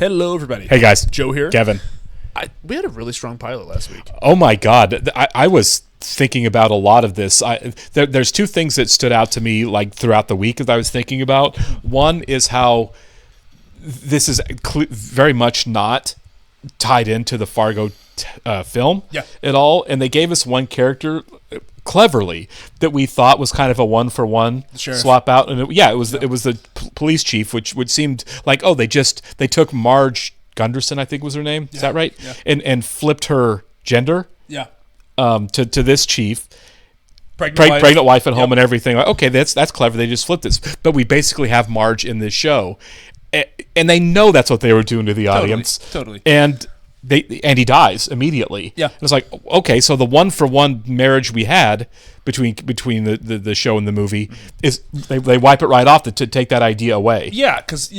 Hello, everybody. Hey, guys. Joe here. Kevin. We had a really strong pilot last week. Oh, my God. I was thinking about a lot of this. There's two things that stood out to me like throughout the week as I was thinking about. One is how this is very much not tied into the Fargo film at all. And they gave us one character cleverly that we thought was kind of a one-for-one swap out. And it was the police chief, which seemed like, they took Marge Gunderson, I think was her name. Is that right? Yeah. And flipped her gender. Yeah. To this chief. Pregnant wife at home and everything. Like, okay, that's clever. They just flipped this. But we basically have Marge in this show. And they know that's what they were doing to the audience. Totally. And he dies immediately. Yeah. It's like, okay, so the one-for-one marriage we had between the show and the movie is they wipe it right off to take that idea away. Yeah, because,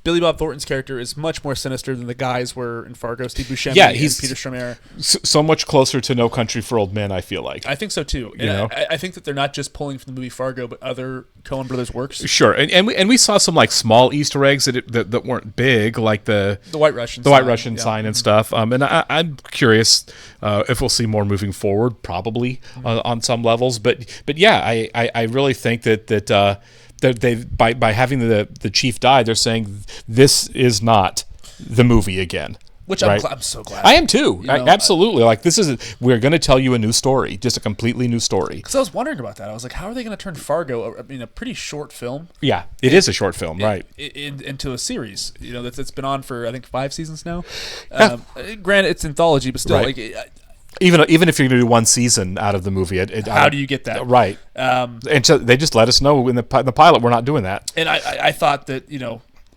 Billy Bob Thornton's character is much more sinister than the guys were in Fargo. Steve Buscemi and Peter Stormare. So much closer to No Country for Old Men, I feel like. I think so, too. I think that they're not just pulling from the movie Fargo, but other Coen Brothers works. Sure. And we saw some like small Easter eggs that weren't big, like the White Russian sign and stuff. And I'm curious if we'll see more moving forward, probably on some levels. But yeah, I really think that they by having the chief die, they're saying this is not the movie again. Which right? I'm so glad. I am too. Absolutely. Like we're going to tell you a new story, just a completely new story. Because I was wondering about that. I was like, how are they going to turn Fargo, a pretty short film? Yeah, it is a short film, right? Into a series. That's been on for I think 5 seasons now. Granted, it's anthology, but still, right. Even if you're going to do one season out of the movie, how do you get that right? And so they just let us know in the pilot we're not doing that. And I thought that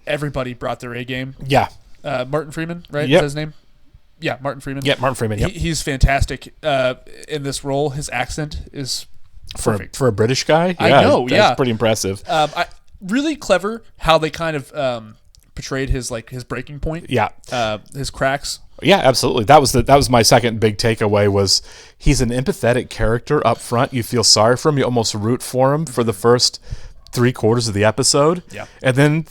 everybody brought their A game. Yeah, Martin Freeman, right? Yep. Is that his name? Yeah, Martin Freeman. Yeah, Martin Freeman. Yep. He's fantastic in this role. His accent is perfect for a British guy. I know. That's pretty impressive. Really clever how they kind of portrayed his breaking point. Yeah, his cracks. Yeah, absolutely. That was my second big takeaway was he's an empathetic character up front. You feel sorry for him. You almost root for him for the first 3/4 of the episode. Yeah. And then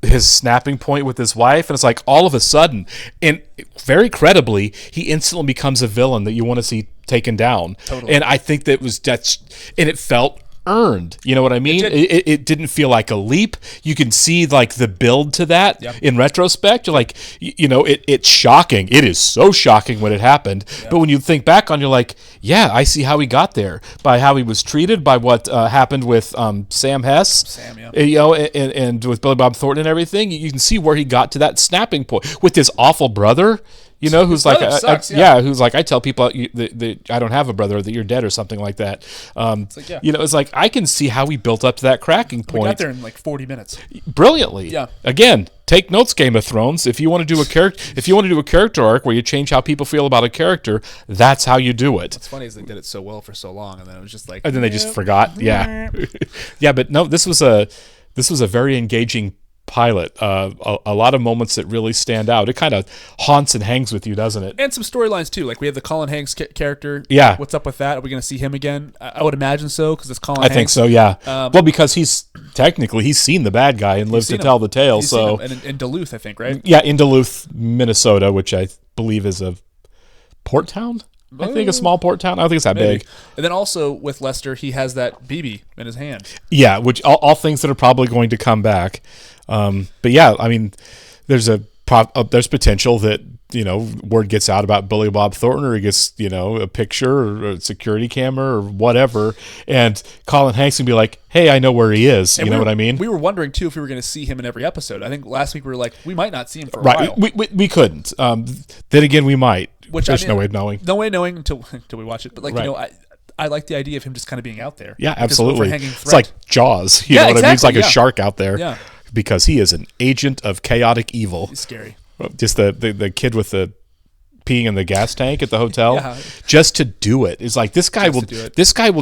his snapping point with his wife, and it's like all of a sudden, and very credibly, he instantly becomes a villain that you want to see taken down. Totally. And I think and it felt earned. You know what I mean? It didn't feel like a leap. You can see like the build to that in retrospect. You're like, it's shocking. It is so shocking when it happened. But when you think back on, you're like, yeah, I see how he got there by how he was treated, by what happened with Sam Hess, and with Billy Bob Thornton and everything. You can see where he got to that snapping point with his awful brother. Who's like, who's like, I tell people that I don't have a brother, that you're dead or something like that. It's like I can see how we built up to that cracking point. We got there in like 40 minutes, brilliantly. Yeah. Again, take notes, Game of Thrones. If you want to do a character arc where you change how people feel about a character, that's how you do it. What's funny is they did it so well for so long, and then it was just like, and then they just forgot. Yeah, yeah. But no, this was a very engaging pilot. A lot of moments that really stand out. It kind of haunts and hangs with you, doesn't it? And some storylines too. Like we have the Colin Hanks character. Yeah. What's up with that? Are we going to see him again? I would imagine so, because it's Colin Hanks. I think so. Yeah. Well, because he's seen the bad guy and lives to tell the tale. So in Duluth, I think, right? Yeah, in Duluth, Minnesota, which I believe is a port town. I think a small port town. I don't think it's that big. And then also with Lester, he has that BB in his hand. Yeah, which all things that are probably going to come back. But yeah, I mean, there's potential that word gets out about Billy Bob Thornton, or he gets a picture or a security camera or whatever, and Colin Hanks can be like, "Hey, I know where he is." And you know what I mean? We were wondering too if we were going to see him in every episode. I think last week we were like, we might not see him for a while. We couldn't. Then again, we might. There's no way of knowing. No way of knowing until we watch it. But I like the idea of him just kind of being out there. Yeah, absolutely. It's like Jaws. You know what I mean? It's like a shark out there. Yeah. Because he is an agent of chaotic evil. He's scary. Just the kid with the peeing in the gas tank at the hotel, Yeah. just to do it. It's like this guy will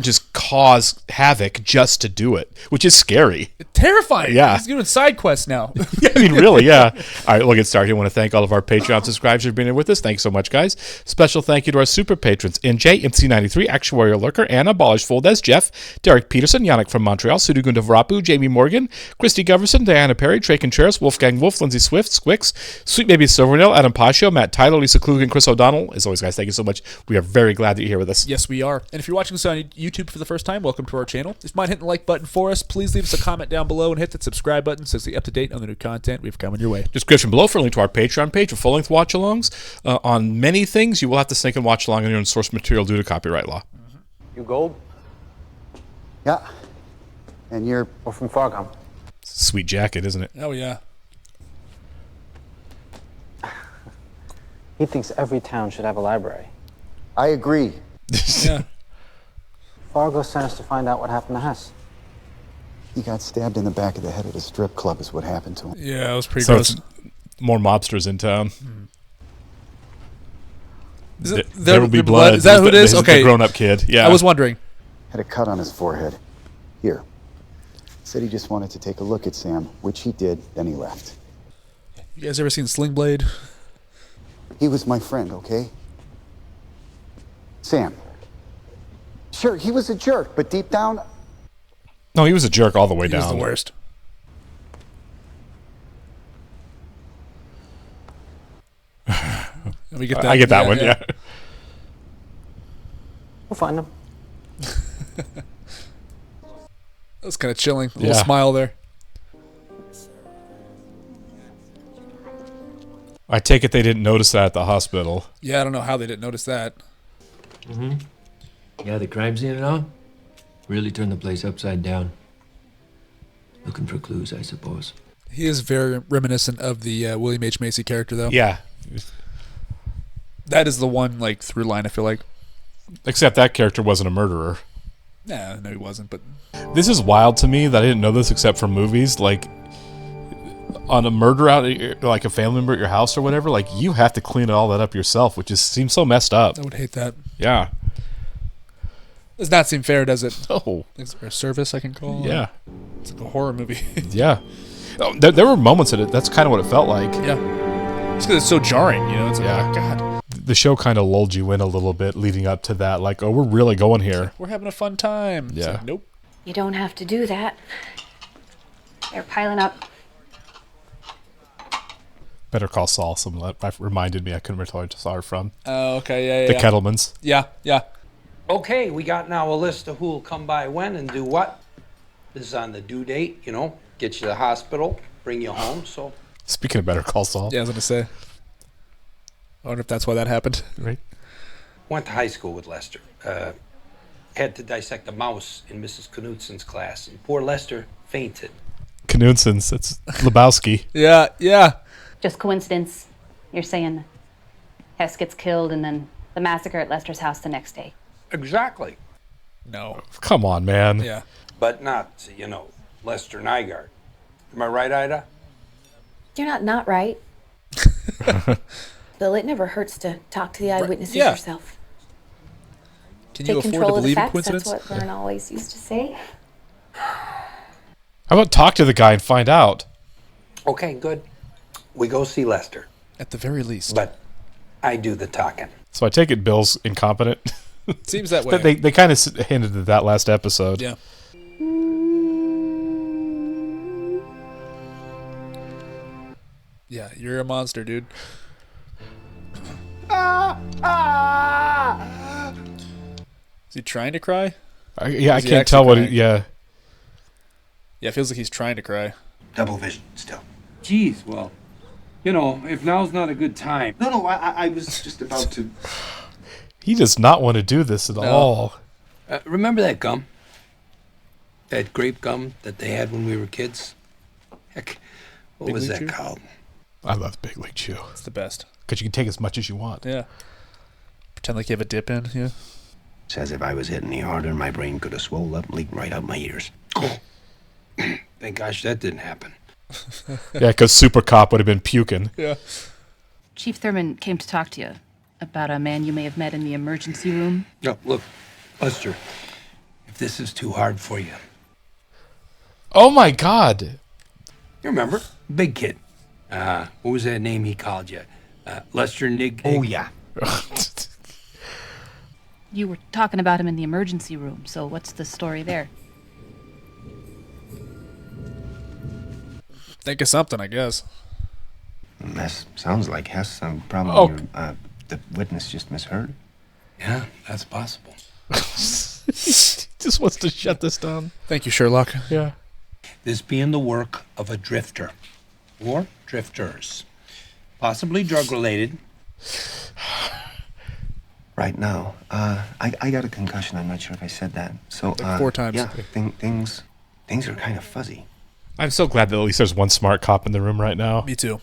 just cause havoc just to do it, which is scary. Terrifying. Yeah. He's doing side quests now. I mean, really, yeah. All right, we'll get started. I want to thank all of our Patreon subscribers for being here with us. Thanks so much, guys. Special thank you to our super patrons, NJ, MC93, Action Warrior Lurker, Anna, Balish Fuldez, Jeff, Derek Peterson, Yannick from Montreal, Sudugunda Varapu, Jamie Morgan, Christy Goverson, Diana Perry, Trey Contreras, Wolfgang Wolf, Lindsay Swift, Squix, Sweet Baby Silvernail, Adam Pacho, Matt Tyler, Lisa Klug, and Chris O'Donnell. As always, guys, thank you so much. We are very glad that you're here with us. Yes, we are. And if you're watching this on YouTube for the first time, welcome to our channel. If you mind hitting the like button for us, please leave us a comment down below and hit that subscribe button so stay up to date on the new content we've coming your way. Description below for a link to our Patreon page for full-length watch-alongs. On many things, you will have to sync and watch along on your own source material due to copyright law. You gold? Yeah. And you're From Fargo. Sweet jacket, isn't it? Oh, yeah. He thinks every town should have a library. I agree. Yeah. Fargo sent us to find out what happened to Hess. He got stabbed in the back of the head at a strip club is what happened to him. Yeah, it was pretty So gross. it's more mobsters in town. Is it, There will be blood. Is that who it is? The Okay. grown-up kid. Yeah. I was wondering. Had a cut on his forehead. Here. Said he just wanted to take a look at Sam, which he did, then he left. You guys ever seen Sling Blade? He was my friend, okay? Sam. Sure, he was a jerk, but deep down, No, he was a jerk all the way He down. was the worst. We get that. I get that one, yeah. We'll find him. That was kind of chilling. A little Yeah. smile there. I take it they didn't notice that at the hospital. Yeah, I don't know how they didn't notice that. Yeah, the crime scene and all? Really turned the place upside down. Looking for clues, I suppose. He is very reminiscent of the William H. Macy character, though. Yeah. That is the one, like, through line, I feel like. Except that character wasn't a murderer. Nah, no, he wasn't, but... This is wild to me that I didn't know this except for movies. Like, on a murder out, like a family member at your house or whatever, like, you have to clean all that up yourself, which just seems so messed up. I would hate that. Yeah. Does not seem fair, does it? Oh. Is there a service I can call? Yeah. It's like a horror movie. Yeah. Oh, there were moments in it. That's kind of what it felt like. Yeah. It's because it's so jarring, you know? It's like, Yeah. oh, God. The show kind of lulled you in a little bit leading up to that. Like, oh, we're really going here. We're having a fun time. It's Yeah. like, nope. You don't have to do that. They're piling up. Better Call Saul. That reminded me I couldn't remember where I saw her from. Oh, okay, The yeah. Kettlemans. Yeah. Okay, we got now a list of who'll come by when and do what. This is on the due date, get you to the hospital, bring you home, so. Speaking of Better Call Saul. Yeah, I was going to say. I wonder if that's why that happened. Right? Went to high school with Lester. Had to dissect a mouse in Mrs. Knutson's class, and poor Lester fainted. Knutson's. It's Lebowski. Yeah. Just coincidence. You're saying Hess gets killed and then the massacre at Lester's house the next day. Exactly. No. Come on, man. Yeah. But not, Lester Nygaard. Am I right, Ida? You're not right. Bill, it never hurts to talk to the eyewitnesses Yeah. yourself. Can you Take afford control to of the believe in facts. coincidence? That's what Vern always used to say. How about talk to the guy and find out? Okay, good. We go see Lester, At the very least. but I do the talking. So I take it Bill's incompetent. Seems that way. they kind of hinted at that last episode. Yeah. Yeah, you're a monster, dude. Is he trying to cry? I Is he can't tell actually what. crying? Yeah. Yeah, it feels like he's trying to cry. Double vision still. Geez, well, if now's not a good time. No, I was just about to. He does not want to do this at all. Remember that gum? That grape gum that they had when we were kids? Heck, what Big was League that Chew? called? I love Big League Chew. It's the best. Because you can take as much as you want. Yeah. Pretend like you have a dip in. Yeah. Says if I was hit any harder, my brain could have swelled up and leaked right out my ears. Thank gosh that didn't happen. Yeah, because Super Cop would have been puking. Yeah. Chief Thurman came to talk to you about a man you may have met in the emergency room. No, look, Lester, if this is too hard for you. Oh my God. You remember? Big kid. What was that name he called you? Lester Nig? Oh, yeah. You were talking about him in the emergency room, so what's the story there? Think of something, I guess. That sounds like Hess. Probably the witness just misheard. Yeah, that's possible. Just wants to shut this down. Thank you, Sherlock. Yeah. This being the work of a drifter or drifters, possibly drug-related. Right now, I got a concussion. I'm not sure if I said that. So, Like 4 times. Yeah, things are kind of fuzzy. I'm so glad that at least there's one smart cop in the room right now. Me too.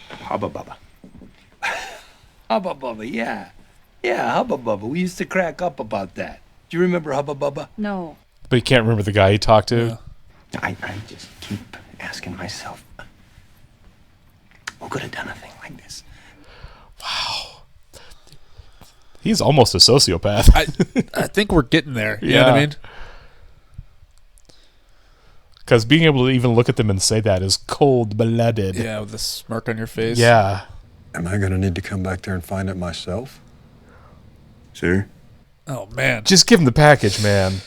Hubba bubba. Hubba Bubba, yeah. Yeah, Hubba Bubba. We used to crack up about that. Do you remember Hubba Bubba? No. But you can't remember the guy he talked to. Yeah. I just keep asking myself, who could have done a thing like this? Wow. He's almost a sociopath. I think we're getting there. You know what I mean? Because being able to even look at them and say that is cold-blooded. Yeah, with the smirk on your face. Yeah. Am I going to need to come back there and find it myself? Sir? Oh, man. Just give him the package, man.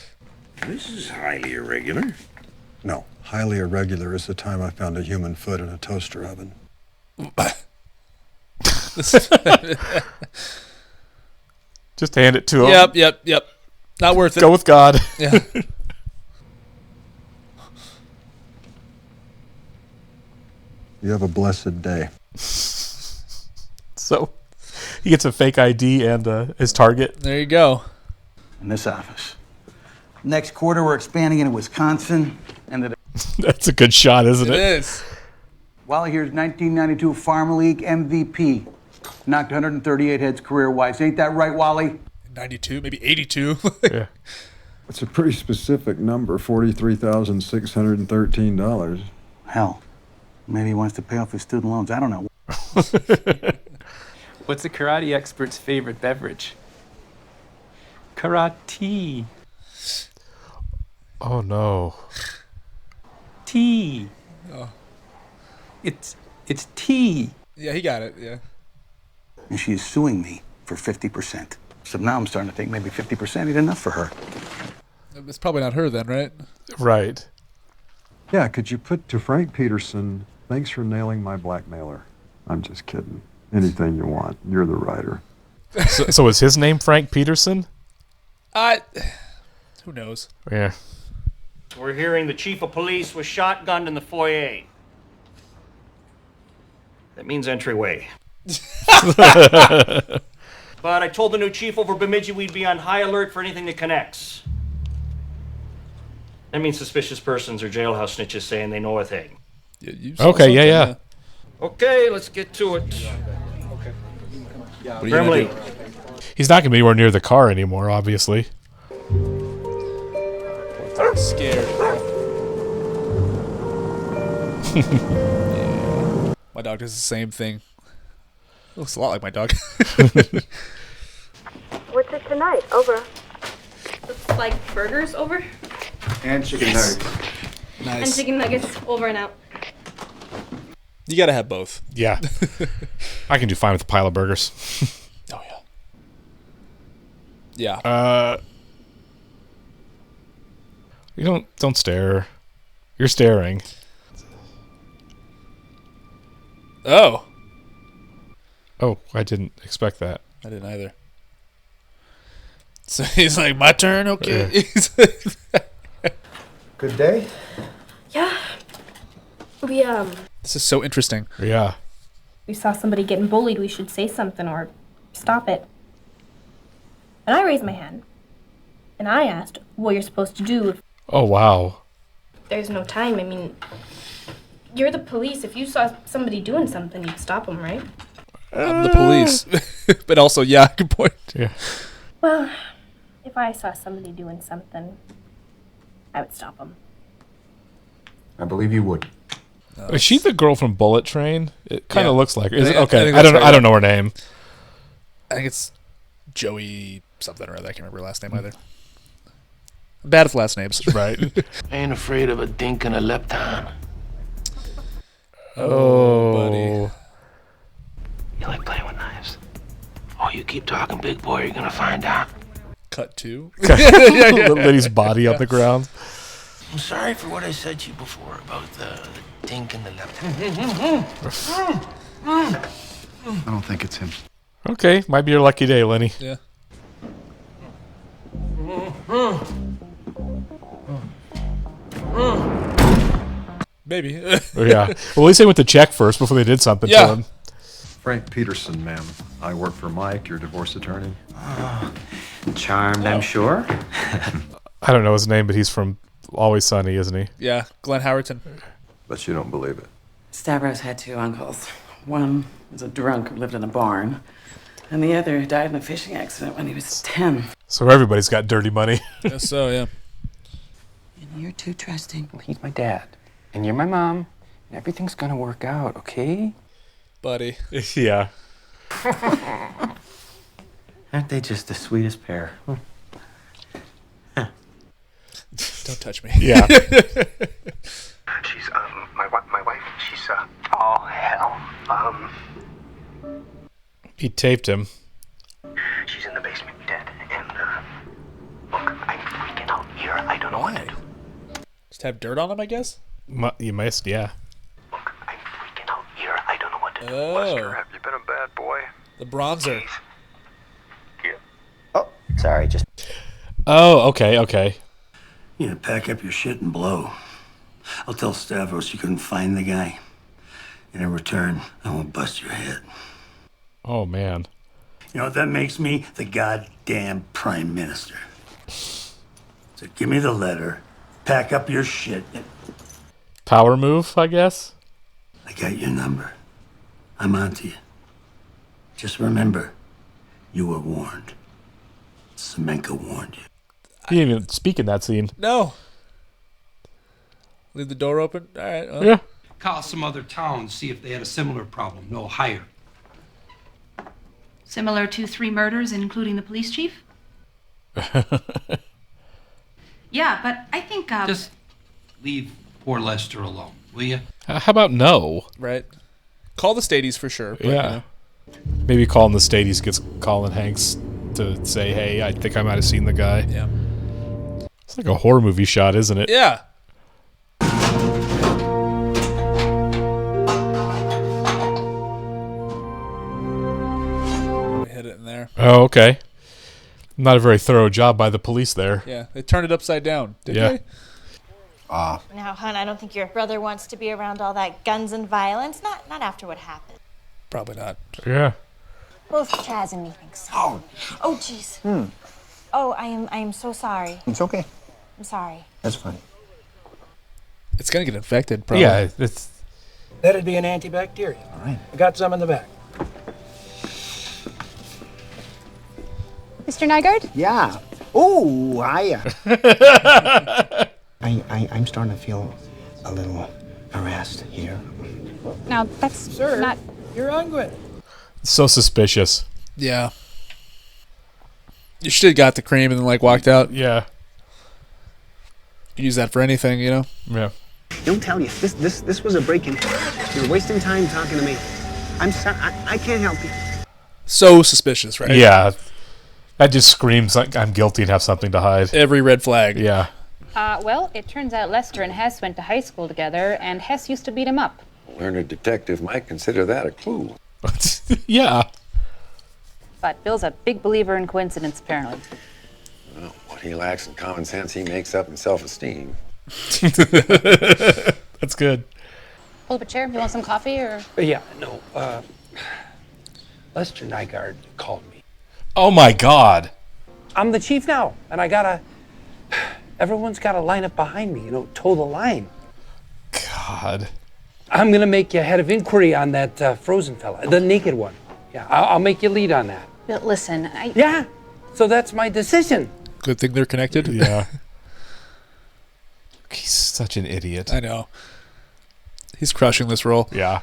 This is highly irregular. No. Highly irregular is the time I found a human foot in a toaster oven. Just hand it to him. Yep. Not worth it. Go with God. Yeah. You have a blessed day. So he gets a fake ID and his target. There you go. In this office. Next quarter, we're expanding into Wisconsin. And That's a good shot, isn't it? It is. Wally here's 1992 Farm League MVP. Knocked 138 heads career-wise. Ain't that right, Wally? 92, maybe 82. Yeah. It's a pretty specific number, $43,613. Hell, maybe he wants to pay off his student loans. I don't know. What's a karate expert's favorite beverage? Karate. Oh, no. Tea. Oh. It's tea. Yeah, he got it. Yeah. And she is suing me for 50%. So now I'm starting to think maybe 50% ain't enough for her. It's probably not her then, right? Right. Yeah, could you put to Frank Peterson, thanks for nailing my blackmailer. I'm just kidding. Anything you want. You're the writer. So is his name Frank Peterson? Who knows? Yeah. We're hearing the chief of police was shotgunned in the foyer. That means entryway. But I told the new chief over Bemidji we'd be on high alert for anything that connects. That means suspicious persons or jailhouse snitches saying they know a thing. Okay, yeah. Okay, let's get to it. Brimley. He's not going to be anywhere near the car anymore, obviously. I'm scared. Yeah. My dog does the same thing. Looks a lot like my dog. What's it tonight? Over. Looks like burgers, over. And chicken nuggets. Nice. And chicken nuggets, over and out. You gotta have both. Yeah. I can do fine with a pile of burgers. Oh, yeah. Yeah. You don't stare. You're staring. Oh, I didn't expect that. I didn't either. So he's like, my turn? Okay. Yeah. Good day? Yeah. We, This is so interesting. Yeah. we saw somebody getting bullied. We should say something or stop it. And I raised my hand. And I asked what you're supposed to do if Oh, wow. there's no time. I mean, you're the police. If you saw somebody doing something, you'd stop them, right? I'm the police. But also, yeah, good point. Yeah. Well, if I saw somebody doing something, I would stop them. I believe you would. Is she the girl from Bullet Train? It kind of looks like her. Is it? I Okay. think I that's right, don't know her name. I think it's Joey something or other. I can't remember her last name either. Bad with last names. Right. I ain't afraid of a dink and a lepton. Oh, buddy. You like playing with knives? Oh, you keep talking, big boy, you're gonna find out. Cut to. Liddy's body on the ground. I'm sorry for what I said to you before about the dink and the lepton. I don't think it's him. Okay, might be your lucky day, Lenny. Yeah. Maybe. Yeah. Well, at least they went to check first before they did something to him. Frank Peterson, ma'am. I work for Mike, your divorce attorney. Charmed, I'm sure. I don't know his name, but he's from Always Sunny, isn't he? Yeah, Glenn Howerton. But you don't believe it. Stavros had two uncles. One was a drunk who lived in a barn, and the other died in a fishing accident when he was 10. So everybody's got dirty money. Guess so, yeah. And you're too trusting. Well, he's my dad, and you're my mom, and everything's gonna work out, okay? Buddy. Yeah. Aren't they just the sweetest pair? Don't touch me. Yeah. She's, my wife, she's, oh, hell. He taped him. She's in the basement dead, and, look, I'm freaking out here. I don't know what to do. Just have dirt on him, I guess? You must, yeah. Look, I'm freaking out here. I don't know what to do. Oh. Lester, have you been a bad boy? The bronzer. Here. Oh, sorry, just... Oh, okay. Yeah, pack up your shit and blow. I'll tell Stavros you couldn't find the guy. And in return, I won't bust your head. Oh, man. You know what that makes me? The goddamn prime minister. So give me the letter, pack up your shit, and Power move, I guess? I got your number. I'm on to you. Just remember, you were warned. Semenko warned you. He didn't even speak in that scene. No. Leave the door open? All right. Well. Yeah. Call some other towns, see if they had a similar problem. No higher. Similar to 3 murders, including the police chief? Yeah, but I think... Just leave poor Lester alone, will you? How about no? Right. Call the Stadies for sure. But, Yeah. You know. Maybe calling the Stadies gets Colin Hanks to say, hey, I think I might have seen the guy. Yeah. It's like a horror movie shot, isn't it? Yeah. We hit it in there. Oh, okay. Not a very thorough job by the police there. Yeah. They turned it upside down. Did Yeah. they? Now, hon, I don't think your brother wants to be around all that guns and violence. Not after what happened. Probably not. Yeah. Both Chaz and me think so. Oh, jeez. Oh, I am so sorry. It's okay. I'm sorry. That's fine. It's going to get infected, probably. Yeah, it's... That'd be an antibacterial. All right. I got some in the back. Mr. Nygaard? Yeah. Oh, hiya. I'm starting to feel a little harassed here. Now, that's Sir, not... you're ungood. So suspicious. Yeah. You should have got the cream and then, like, walked out. Yeah. Use that for anything, you know? Yeah. Don't tell you. This was a break-in. You're wasting time talking to me. I'm sorry. I can't help you. So suspicious, right? Yeah. That just screams like I'm guilty and have something to hide. Every red flag. Yeah. Well, it turns out Lester and Hess went to high school together, and Hess used to beat him up. Learned detective might consider that a clue. Yeah. But Bill's a big believer in coincidence, apparently. Well, what he lacks in common sense, he makes up in self-esteem. That's good. Pull up a chair. You want some coffee, or...? Yeah, no, Lester Nygaard called me. Oh, my God. I'm the chief now, and everyone's gotta line up behind me, toe the line. God. I'm gonna make you head of inquiry on that frozen fella, the naked one. Yeah, I'll make you lead on that. Bill, listen, Yeah, so that's my decision. Good thing they're connected. Yeah. He's such an idiot. I know. He's crushing this role. Yeah.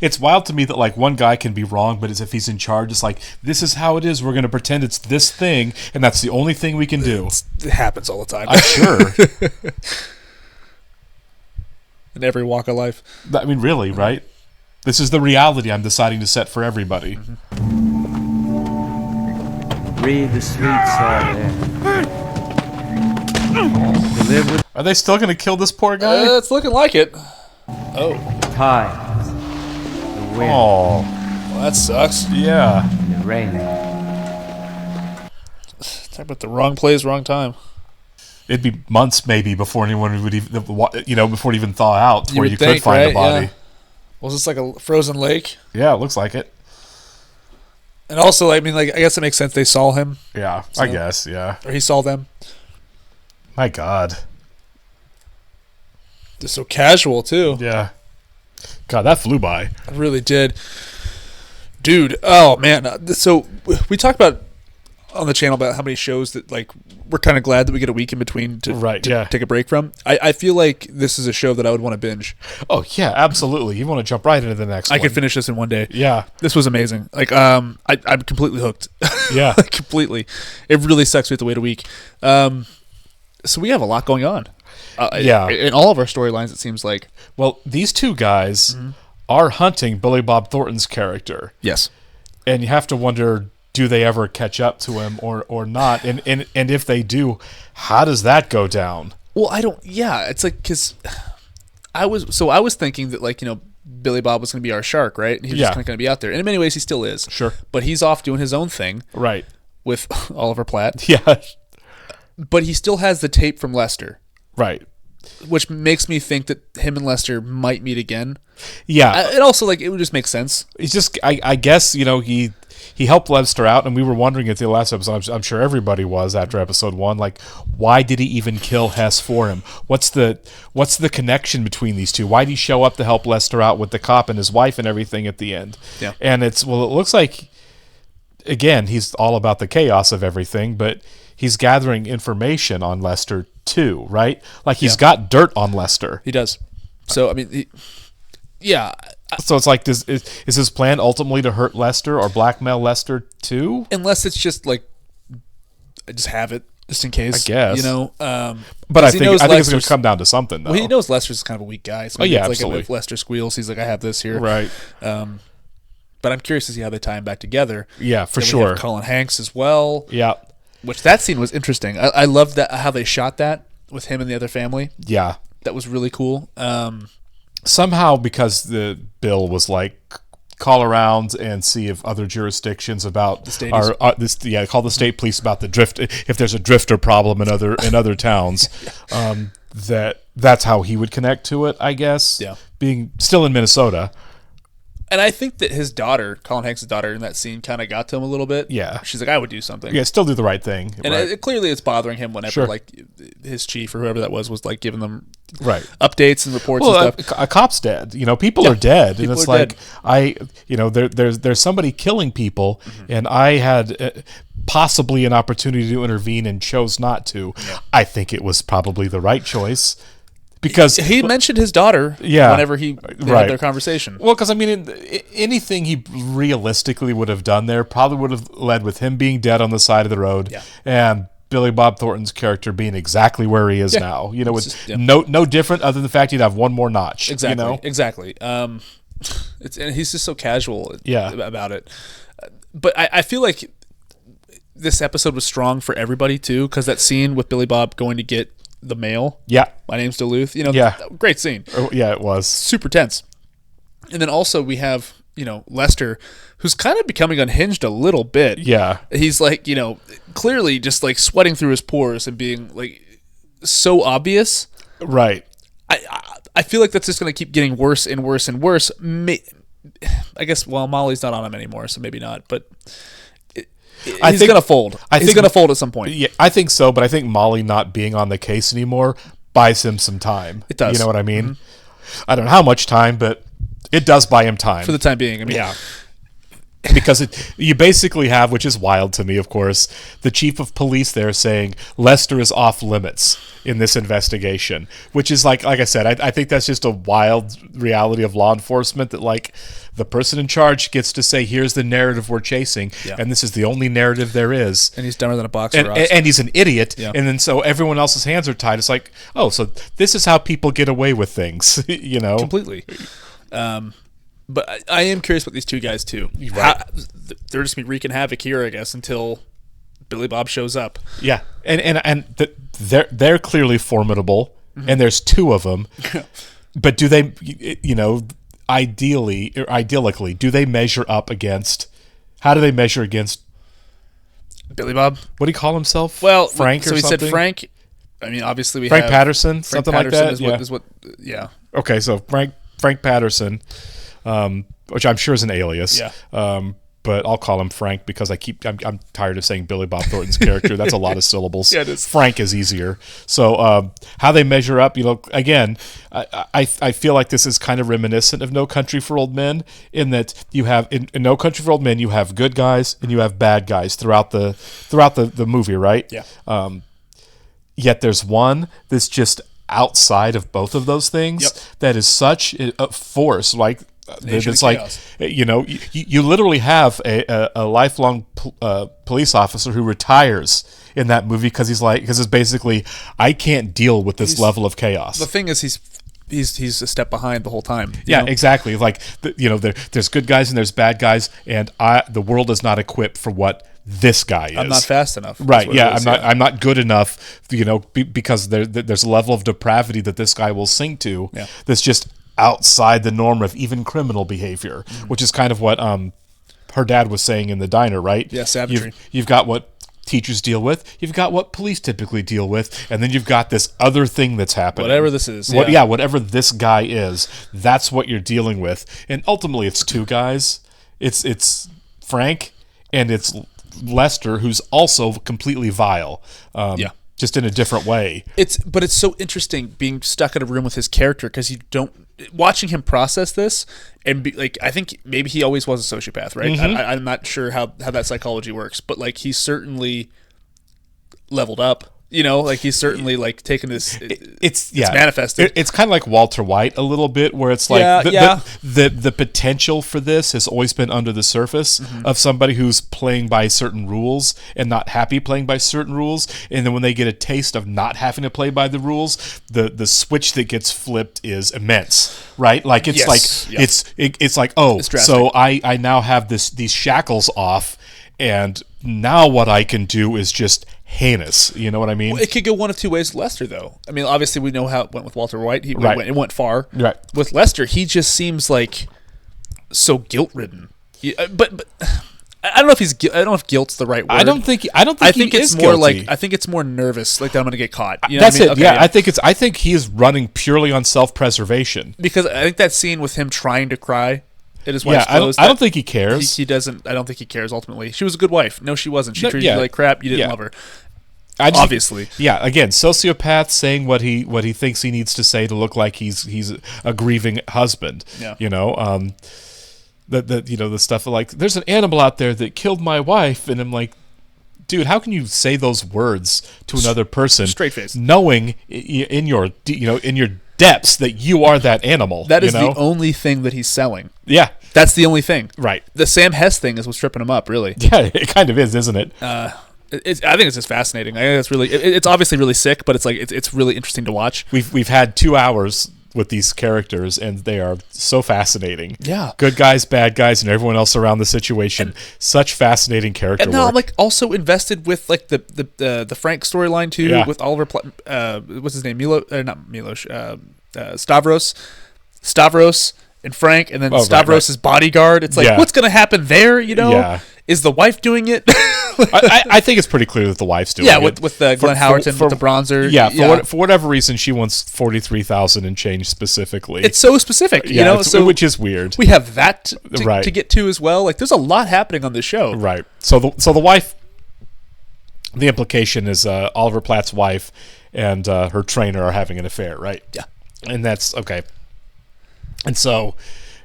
It's wild to me that like one guy can be wrong, but as if he's in charge, it's like, this is how it is. We're going to pretend it's this thing, and that's the only thing we can do. It happens all the time. I'm sure. In every walk of life. I mean, really, right? This is the reality I'm deciding to set for everybody. Read the sweet side. Are they still going to kill this poor guy? It's looking like it. Oh. Tides. The wind. Oh. Well, that sucks. Yeah. The rain. Talk about the wrong place, wrong time. It'd be months maybe before anyone would even, before it even thaw out, where you think, could find right? a body. Yeah. Was this like a frozen lake? Yeah, it looks like it. And also, I mean, like, I guess it makes sense they saw him. Yeah, so, I guess, yeah. Or he saw them. My God. They're so casual, too. Yeah. God, that flew by. It really did. Dude, oh, man. So, we talked about on the channel about how many shows that, like, we're kind of glad that we get a week in between to take a break from. I feel like this is a show that I would want to binge. Oh, yeah, absolutely. You want to jump right into the next one. I could finish this in one day. Yeah. This was amazing. Like, I'm completely hooked. Yeah. Completely. It really sucks we have to wait a week. So we have a lot going on. Yeah. In all of our storylines, it seems like. Well, these two guys are hunting Billy Bob Thornton's character. Yes. And you have to wonder, do they ever catch up to him or not? And if they do, how does that go down? Well, it's like, because I was thinking that, like, Billy Bob was going to be our shark, right? And he was just kind of going to be out there. And in many ways, he still is. Sure. But he's off doing his own thing. Right. With Oliver Platt. Yeah. But he still has the tape from Lester. Right. Which makes me think that him and Lester might meet again. Yeah. And also, like, it would just make sense. He's just, I guess, he helped Lester out, and we were wondering at the last episode, I'm sure everybody was after episode 1, like, why did he even kill Hess for him? What's the connection between these two? Why did he show up to help Lester out with the cop and his wife and everything at the end? Yeah. And it looks like, again, he's all about the chaos of everything, but he's gathering information on Lester too, right? Like, he's got dirt on Lester. He does. So, I mean, yeah. So it's like, is his plan ultimately to hurt Lester or blackmail Lester too? Unless it's just like, just have it just in case. I guess. But I think it's going to come down to something though. Well, he knows Lester's kind of a weak guy. So absolutely. Like if Lester squeals, he's like, I have this here. Right. But I'm curious to see how they tie him back together. Yeah, for then sure. We have Colin Hanks as well. Yeah. Which that scene was interesting. I love that how they shot that with him and the other family. Yeah. That was really cool. Somehow, because the bill was like, call around and see if other jurisdictions about call the state police about the drift, if there's a drifter problem in other towns. That's how he would connect to it, I guess. Yeah. Being still in Minnesota. And I think that his daughter, Colin Hanks' daughter, in that scene kind of got to him a little bit. Yeah. She's like, I would do something. Yeah, still do the right thing. And right. Clearly it's bothering him whenever, Sure. like, his chief or whoever that was like, giving them updates and reports well, and stuff. A cop's dead. People are dead. People and it's are like, dead. there's somebody killing people, and I had possibly an opportunity to intervene and chose not to. Yeah. I think it was probably the right choice. Because he mentioned his daughter whenever they had their conversation. Well, because, I mean, anything he realistically would have done there probably would have led with him being dead on the side of the road and Billy Bob Thornton's character being exactly where he is now. It's no different other than the fact he'd have one more notch. Exactly. Exactly. And he's just so casual about it. But I feel like this episode was strong for everybody, too, because that scene with Billy Bob going to get the mail. Yeah. My name's Duluth. Great scene. Yeah, it was. Super tense. And then also we have, Lester, who's kind of becoming unhinged a little bit. Yeah. He's like, clearly just like sweating through his pores and being like so obvious. Right. I feel like that's just going to keep getting worse and worse and worse. I guess, Molly's not on him anymore, so maybe not, but he's going to fold. He's going to fold at some point. Yeah, I think so, but I think Molly not being on the case anymore buys him some time. It does. You know what I mean? Mm-hmm. I don't know how much time, but it does buy him time. For the time being. I mean, because you basically have, which is wild to me, of course, the chief of police there saying Lester is off limits in this investigation, which is like I said, I think that's just a wild reality of law enforcement, that like the person in charge gets to say, here's the narrative we're chasing, and this is the only narrative there is. And he's dumber than a box of rocks. And he's an idiot, and then so everyone else's hands are tied. It's like, oh, so this is how people get away with things, you know? Completely. But I am curious about these two guys too. Right. They're just gonna be wreaking havoc here, I guess, until Billy Bob shows up. Yeah, and they're clearly formidable, and there's two of them. But do they, idyllically, do they measure up against? How do they measure against Billy Bob? What do you call himself? Well, Frank. So or he something? said Frank. I mean, obviously we Frank have Patterson, Frank something Patterson like that. is what. Yeah. Okay, so Frank Patterson, which I'm sure is an alias. Yeah. But I'll call him Frank because I'm tired of saying Billy Bob Thornton's character. That's a lot of syllables. Yeah, it is. Frank is easier. So how they measure up, again, I feel like this is kind of reminiscent of No Country for Old Men, in that you have in No Country for Old Men you have good guys and you have bad guys throughout the movie, right? Yeah. Yet there's one that's just outside of both of those things that is such a force, like. It's like, you literally have a lifelong police officer who retires in that movie because it's basically, I can't deal with this level of chaos. The thing is, he's a step behind the whole time. Yeah, exactly. Like, there's good guys and there's bad guys, and the world is not equipped for what this guy is. I'm not fast enough. Right? Yeah, I'm not good enough. Because there's a level of depravity that this guy will sink to. Yeah. That's just outside the norm of even criminal behavior, which is kind of what her dad was saying in the diner, right? Yeah, savagery. You've got what teachers deal with, you've got what police typically deal with, and then you've got this other thing that's happening. Whatever this is. Whatever this guy is, that's what you're dealing with. And ultimately it's two guys. It's Frank and it's Lester, who's also completely vile. Just in a different way. But it's so interesting being stuck in a room with his character, because you don't watching him process this and be like, I think maybe he always was a sociopath, right? Mm-hmm. I'm not sure how that psychology works, but like he's certainly leveled up. Like he's certainly like taken this. It's manifested. It's kind of like Walter White a little bit, where it's like the potential for this has always been under the surface of somebody who's playing by certain rules and not happy playing by certain rules, and then when they get a taste of not having to play by the rules, the switch that gets flipped is immense, right? Like it's it's like, oh, so I now have these shackles off, and now what I can do is just heinous. You know what I mean? Well, it could go one of two ways with Lester, though. I mean, obviously we know how it went with Walter White. It went far. Right. With Lester, he just seems like so guilt-ridden. But I don't know if guilt's the right word. I think it's more guilty. like, I think it's more nervous, like that I'm going to get caught. That's it. Okay, yeah, I think he is running purely on self-preservation. Because I think that scene with him trying to cry at his wife's clothes, I don't think he cares. He doesn't. I don't think he cares. Ultimately, she was a good wife. No, she wasn't. She treated you like crap. You didn't love her. Obviously, yeah. Again, sociopath saying what he thinks he needs to say to look like he's a grieving husband. Yeah. The stuff like, there's an animal out there that killed my wife, and I'm like, dude, how can you say those words to another person, straight face, knowing in your depths that you are that animal? That is the only thing that he's selling. Yeah. That's the only thing. Right. The Sam Hess thing is what's tripping him up, really. Yeah, it kind of is, isn't it? I think it's just fascinating. I think it's really, it's obviously really sick, but it's like, it's really interesting to watch. We've had 2 hours with these characters, and they are so fascinating. Yeah. Good guys, bad guys, and everyone else around the situation. Such fascinating character and now work. I'm like also invested with like the Frank storyline too, with Oliver what's his name? Stavros and Frank, and then Stavros' bodyguard. It's like, what's going to happen there? Yeah. Is the wife doing it? I think it's pretty clear that the wife's doing it. with Glenn Howerton with the bronzer. Yeah, for whatever reason, she wants $43,000 and change specifically. It's so specific, which is weird. We have that to get to as well. Like, there's a lot happening on this show. Right. So the wife, the implication is Oliver Platt's wife and her trainer are having an affair, right? Yeah. And that's okay. And so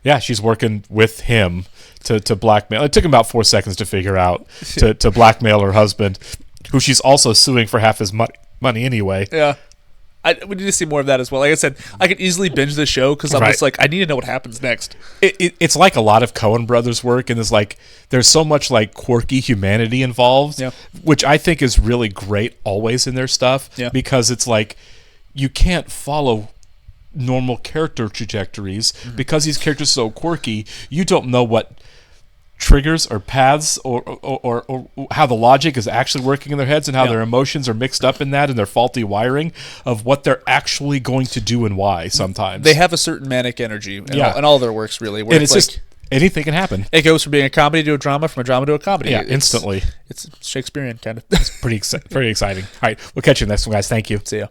Yeah, she's working with him to blackmail. It took him about 4 seconds to figure out to blackmail her husband, who she's also suing for half his money anyway. Yeah. We need to see more of that as well. Like I said, I could easily binge the show because I'm just like, I need to know what happens next. It's like a lot of Coen brothers work, and there's so much like quirky humanity involved, which I think is really great always in their stuff, because it's like you can't follow normal character trajectories because these characters are so quirky. You don't know what triggers or paths or how the logic is actually working in their heads and how their emotions are mixed up in that and their faulty wiring of what they're actually going to do and why sometimes. They have a certain manic energy in all their works, really. Where and it's just anything can happen. It goes from being a comedy to a drama, from a drama to a comedy. Yeah, instantly. It's Shakespearean, kind of. It's pretty exciting. All right, we'll catch you next one, guys. Thank you. See ya.